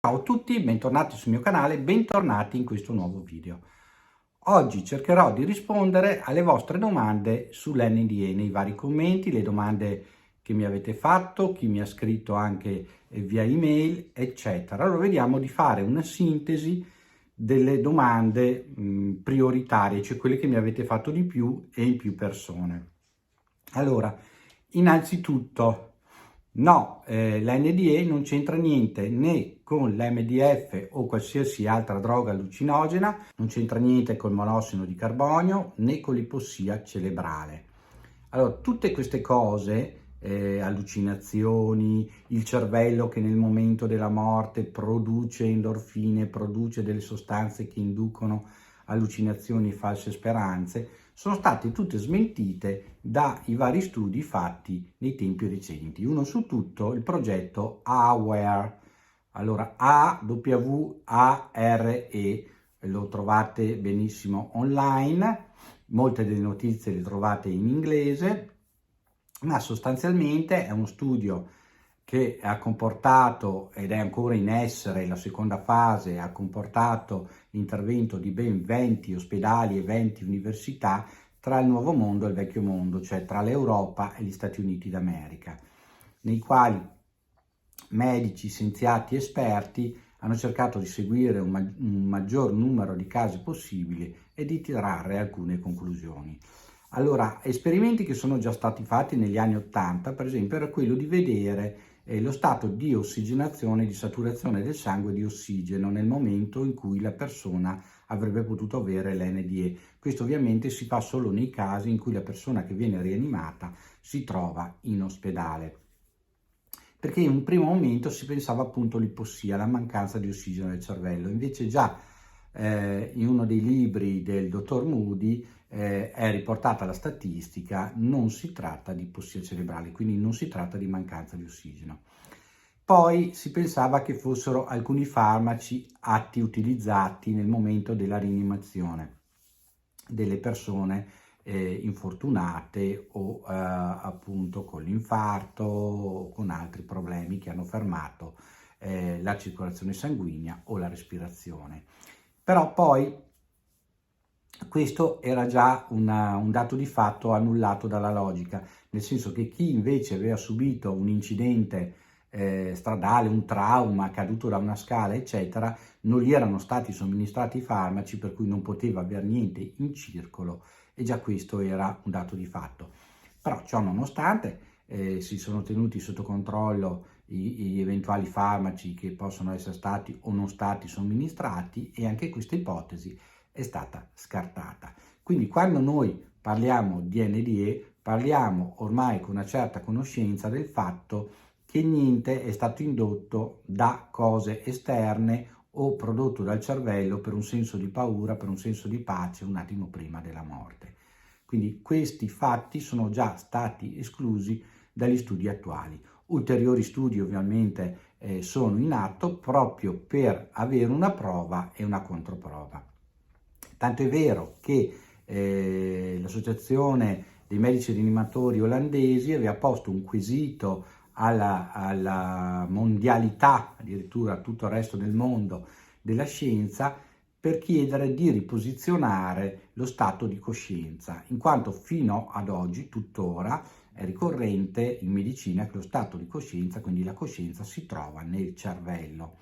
Ciao a tutti, bentornati sul mio canale, bentornati in questo nuovo video. Oggi cercherò di rispondere alle vostre domande sull'NDE nei vari commenti, le domande che mi avete fatto, chi mi ha scritto anche via email, eccetera. Allora vediamo di fare una sintesi delle domande prioritarie, cioè quelle che mi avete fatto di più e in più persone. Allora, innanzitutto, no, l'NDE non c'entra niente né con l'MDF o qualsiasi altra droga allucinogena, non c'entra niente col monossido di carbonio né con l'ipossia cerebrale. Allora, tutte queste cose, allucinazioni, il cervello che nel momento della morte produce endorfine, produce delle sostanze che inducono allucinazioni e false speranze, sono state tutte smentite dai vari studi fatti nei tempi recenti. Uno su tutto il progetto AWARE. Allora, AWARE, lo trovate benissimo online, molte delle notizie le trovate in inglese, ma sostanzialmente è uno studio che ha comportato, ed è ancora in essere la seconda fase, ha comportato l'intervento di ben 20 ospedali e 20 università tra il nuovo mondo e il vecchio mondo, cioè tra l'Europa e gli Stati Uniti d'America, nei quali medici, scienziati, esperti hanno cercato di seguire un maggior numero di casi possibili e di tirare alcune conclusioni. Allora, esperimenti che sono già stati fatti negli anni 80, per esempio, era quello di vedere lo stato di ossigenazione, di saturazione del sangue di ossigeno nel momento in cui la persona avrebbe potuto avere l'NDE. Questo ovviamente si fa solo nei casi in cui la persona che viene rianimata si trova in ospedale. Perché in un primo momento si pensava appunto all'ipossia, alla mancanza di ossigeno nel cervello. Invece già in uno dei libri del dottor Moody è riportata la statistica, non si tratta di ipossia cerebrale, quindi non si tratta di mancanza di ossigeno. Poi si pensava che fossero alcuni farmaci utilizzati nel momento della rianimazione delle persone infortunate o appunto con l'infarto o con altri problemi che hanno fermato la circolazione sanguigna o la respirazione. Però poi questo era già un dato di fatto annullato dalla logica, nel senso che chi invece aveva subito un incidente stradale, un trauma, caduto da una scala, eccetera, non gli erano stati somministrati i farmaci, per cui non poteva avere niente in circolo, e già questo era un dato di fatto. Però ciò nonostante si sono tenuti sotto controllo gli eventuali farmaci che possono essere stati o non stati somministrati, e anche questa ipotesi è stata scartata. Quindi quando noi parliamo di NDE parliamo ormai con una certa conoscenza del fatto che niente è stato indotto da cose esterne o prodotto dal cervello per un senso di paura, per un senso di pace un attimo prima della morte. Quindi questi fatti sono già stati esclusi dagli studi attuali. Ulteriori studi ovviamente sono in atto proprio per avere una prova e una controprova. Tanto è vero che l'Associazione dei Medici Rianimatori olandesi aveva posto un quesito alla mondialità, addirittura a tutto il resto del mondo della scienza, per chiedere di riposizionare lo stato di coscienza, in quanto fino ad oggi, tuttora, è ricorrente in medicina che lo stato di coscienza, quindi la coscienza, si trova nel cervello.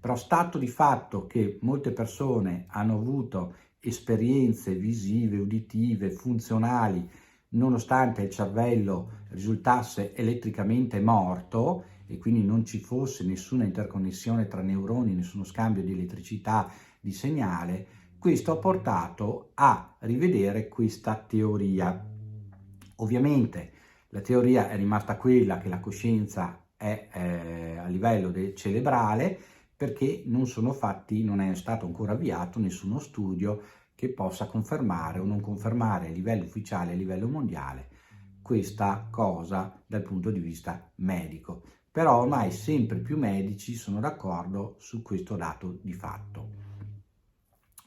Però stato di fatto che molte persone hanno avuto esperienze visive, uditive, funzionali, nonostante il cervello risultasse elettricamente morto e quindi non ci fosse nessuna interconnessione tra neuroni, nessuno scambio di elettricità, di segnale, questo ha portato a rivedere questa teoria. Ovviamente la teoria è rimasta quella che la coscienza è a livello cerebrale, perché non è stato ancora avviato nessuno studio che possa confermare o non confermare a livello ufficiale, a livello mondiale, questa cosa dal punto di vista medico. Però ormai sempre più medici sono d'accordo su questo dato di fatto.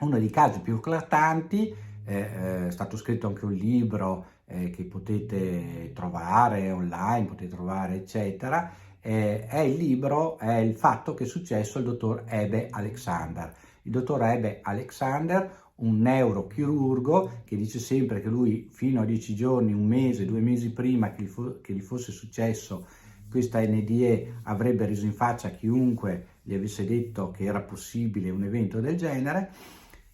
Uno dei casi più eclatanti, è stato scritto anche un libro che potete trovare online, potete trovare eccetera, è il libro, è il fatto che è successo al dottor Ebe Alexander. Il dottor Ebe Alexander, un neurochirurgo, che dice sempre che lui fino a 10 giorni, un mese, 2 mesi prima che gli fosse successo questa NDE avrebbe riso in faccia a chiunque gli avesse detto che era possibile un evento del genere.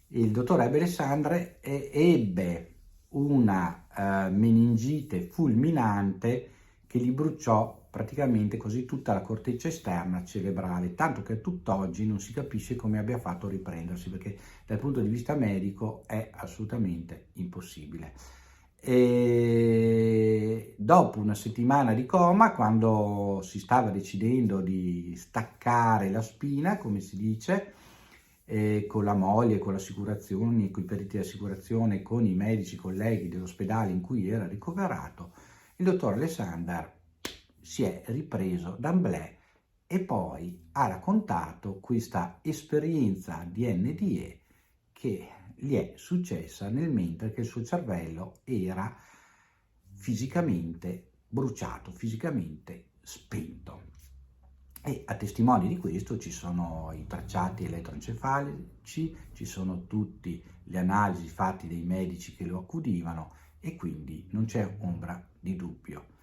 Il dottor Ebe Alexander ebbe una meningite fulminante che gli bruciò praticamente così tutta la corteccia esterna cerebrale, tanto che a tutt'oggi non si capisce come abbia fatto a riprendersi, perché dal punto di vista medico è assolutamente impossibile. E dopo una settimana di coma, quando si stava decidendo di staccare la spina, come si dice, con la moglie, con le assicurazioni, con i periti di assicurazione, con i medici colleghi dell'ospedale in cui era ricoverato, il dottor Alexander si è ripreso d'amblè e poi ha raccontato questa esperienza di NDE che gli è successa nel mentre che il suo cervello era fisicamente bruciato, fisicamente spento. E a testimoni di questo ci sono i tracciati elettroencefalici, ci sono tutte le analisi fatte dai medici che lo accudivano e quindi non c'è ombra di dubbio.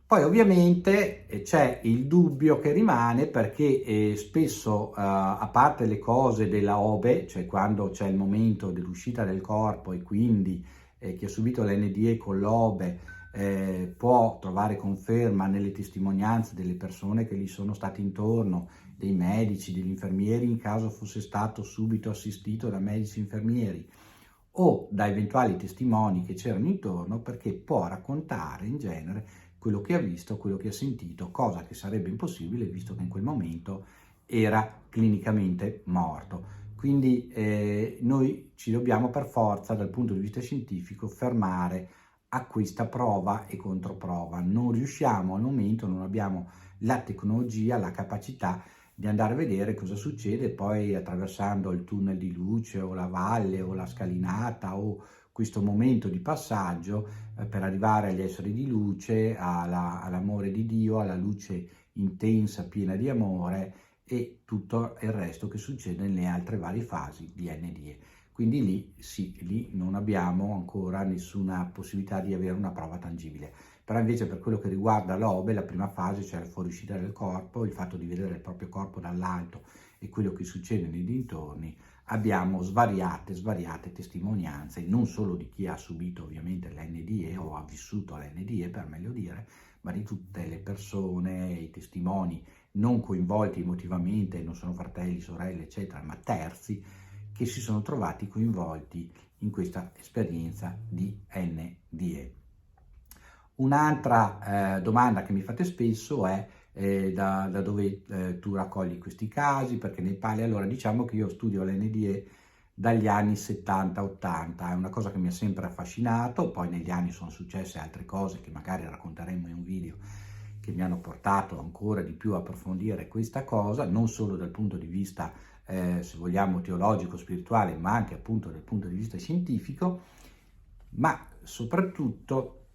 Poi ovviamente c'è il dubbio che rimane perché spesso, a parte le cose della OBE, cioè quando c'è il momento dell'uscita del corpo e quindi chi ha subito l'NDE con l'OBE può trovare conferma nelle testimonianze delle persone che gli sono state intorno, dei medici, degli infermieri, in caso fosse stato subito assistito da medici e infermieri, o da eventuali testimoni che c'erano intorno, perché può raccontare in genere quello che ha visto, quello che ha sentito, cosa che sarebbe impossibile visto che in quel momento era clinicamente morto. Quindi noi ci dobbiamo per forza, dal punto di vista scientifico, fermare a questa prova e controprova. Non riusciamo al momento, non abbiamo la tecnologia, la capacità di andare a vedere cosa succede poi attraversando il tunnel di luce o la valle o la scalinata o questo momento di passaggio per arrivare agli esseri di luce, all'amore di Dio, alla luce intensa, piena di amore e tutto il resto che succede nelle altre varie fasi di NDE. Quindi lì sì, lì non abbiamo ancora nessuna possibilità di avere una prova tangibile. Però invece per quello che riguarda l'OBE, la prima fase, cioè la fuoriuscita del corpo, il fatto di vedere il proprio corpo dall'alto e quello che succede nei dintorni, abbiamo svariate testimonianze, non solo di chi ha subito ovviamente l'NDE o ha vissuto l'NDE per meglio dire, ma di tutte le persone, i testimoni non coinvolti emotivamente, non sono fratelli, sorelle, eccetera, ma terzi che si sono trovati coinvolti in questa esperienza di NDE. Un'altra domanda che mi fate spesso è da dove tu raccogli questi casi, perché ne parli. Allora diciamo che io studio l'NDE dagli anni 70-80, è una cosa che mi ha sempre affascinato, poi negli anni sono successe altre cose che magari racconteremo in un video che mi hanno portato ancora di più a approfondire questa cosa, non solo dal punto di vista se vogliamo teologico, spirituale, ma anche appunto dal punto di vista scientifico, ma soprattutto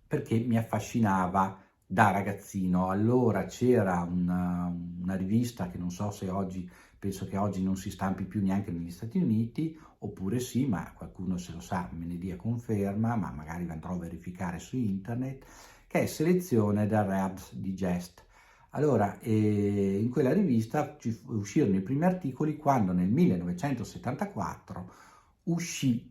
perché mi affascinava da ragazzino. Allora c'era una rivista che non so se oggi, penso che oggi non si stampi più neanche negli Stati Uniti, oppure sì, ma qualcuno se lo sa me ne dia conferma, ma magari andrò a verificare su internet, che è Selezione del Reader's Digest. Allora, in quella rivista uscirono i primi articoli quando nel 1974 uscì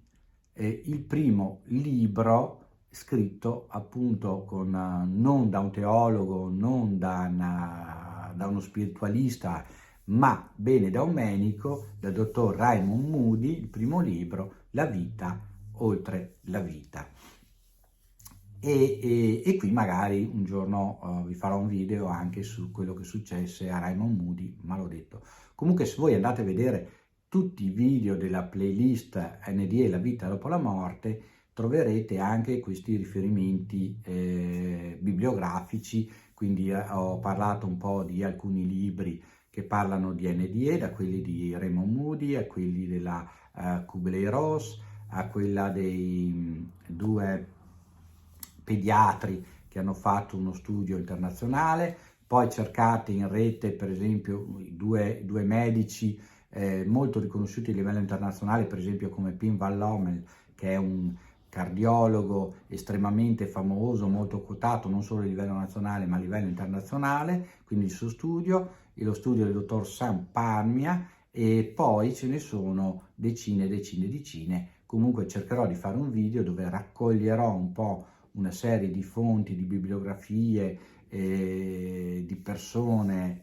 il primo libro scritto appunto non da un teologo, non da uno spiritualista, ma bene da un medico, dal dottor Raymond Moody, il primo libro, La vita oltre la vita. E qui magari un giorno vi farò un video anche su quello che successe a Raymond Moody, ma l'ho detto. Comunque se voi andate a vedere tutti i video della playlist NDE La vita dopo la morte, troverete anche questi riferimenti bibliografici, quindi ho parlato un po' di alcuni libri che parlano di NDE, da quelli di Raymond Moody a quelli della Kubler-Ross, a quella dei due pediatri che hanno fatto uno studio internazionale. Poi cercate in rete, per esempio, due medici molto riconosciuti a livello internazionale, per esempio come Pim Van Lommel, che è un cardiologo estremamente famoso, molto quotato non solo a livello nazionale ma a livello internazionale, quindi il suo studio, e lo studio del dottor Sam Parmia, e poi ce ne sono decine e decine. Comunque cercherò di fare un video dove raccoglierò un po' una serie di fonti, di bibliografie, di persone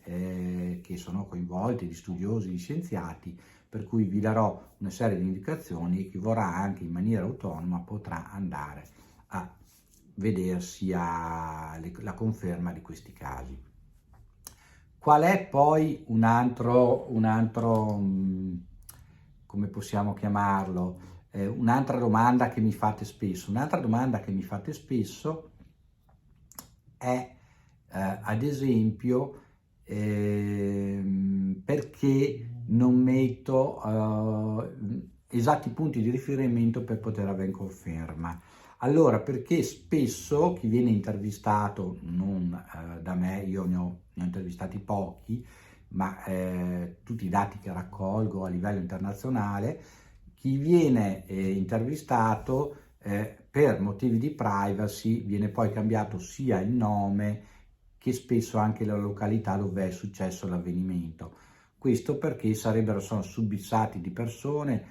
che sono coinvolte, di studiosi, di scienziati, per cui vi darò una serie di indicazioni e chi vorrà anche in maniera autonoma potrà andare a vedersi la conferma di questi casi. Qual è poi un altro come possiamo chiamarlo? Un'altra domanda che mi fate spesso. Un'altra domanda che mi fate spesso è, ad esempio, perché non metto esatti punti di riferimento per poter avere conferma. Allora, perché spesso chi viene intervistato, non da me, io ne ho intervistati pochi, ma tutti i dati che raccolgo a livello internazionale, chi viene intervistato per motivi di privacy viene poi cambiato sia il nome che spesso anche la località dove è successo l'avvenimento. Questo perché sono subissati di persone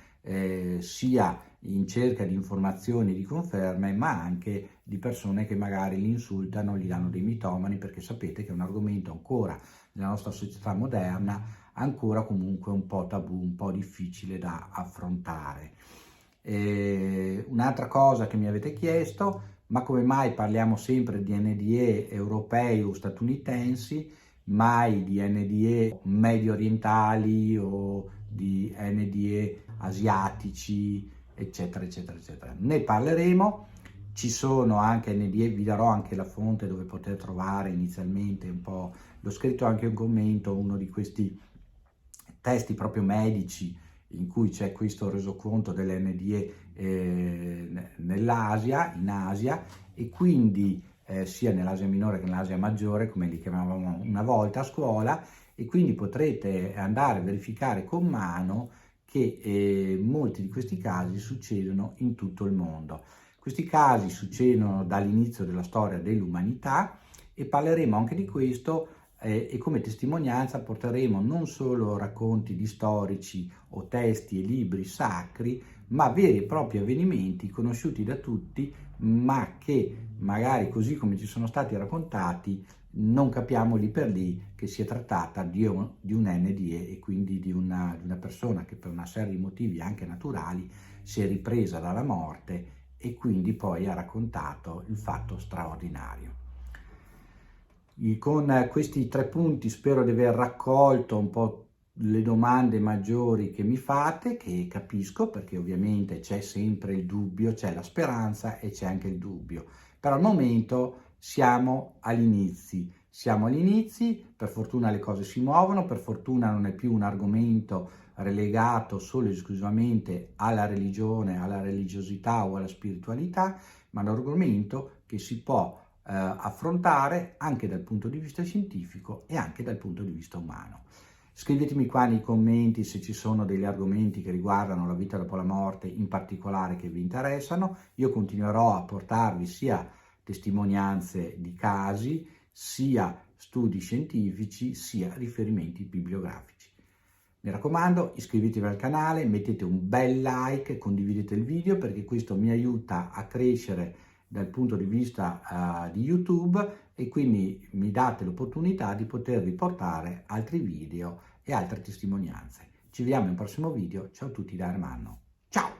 sia in cerca di informazioni, di conferme, ma anche di persone che magari li insultano, gli danno dei mitomani, perché sapete che è un argomento ancora nella nostra società moderna, ancora comunque un po' tabù, un po' difficile da affrontare. Un'altra cosa che mi avete chiesto: ma come mai parliamo sempre di NDE europei o statunitensi, mai di NDE medio orientali o di NDE asiatici, eccetera, eccetera, eccetera. Ne parleremo. Ci sono anche NDE, vi darò anche la fonte dove poter trovare inizialmente un po', l'ho scritto anche un commento, uno di questi testi proprio medici in cui c'è questo resoconto delle NDE in Asia, e quindi sia nell'Asia minore che nell'Asia maggiore, come li chiamavamo una volta a scuola, e quindi potrete andare a verificare con mano che molti di questi casi succedono in tutto il mondo. Questi casi succedono dall'inizio della storia dell'umanità, e parleremo anche di questo, e come testimonianza porteremo non solo racconti di storici o testi e libri sacri, ma veri e propri avvenimenti conosciuti da tutti, ma che magari, così come ci sono stati raccontati, non capiamo lì per lì che si è trattata di un NDE, e quindi di una persona che per una serie di motivi anche naturali si è ripresa dalla morte e quindi poi ha raccontato il fatto straordinario. Con questi 3 punti spero di aver raccolto un po' le domande maggiori che mi fate, che capisco, perché ovviamente c'è sempre il dubbio, c'è la speranza e c'è anche il dubbio. Però al momento siamo agli inizi, per fortuna le cose si muovono, per fortuna non è più un argomento relegato solo e esclusivamente alla religione, alla religiosità o alla spiritualità, ma un argomento che si può affrontare anche dal punto di vista scientifico e anche dal punto di vista umano. Scrivetemi qua nei commenti se ci sono degli argomenti che riguardano la vita dopo la morte in particolare che vi interessano. Io continuerò a portarvi sia testimonianze di casi, sia studi scientifici, sia riferimenti bibliografici. Mi raccomando, iscrivetevi al canale, mettete un bel like, condividete il video, perché questo mi aiuta a crescere dal punto di vista di YouTube, e quindi mi date l'opportunità di potervi portare altri video e altre testimonianze. Ci vediamo in un prossimo video. Ciao a tutti da Ermanno. Ciao!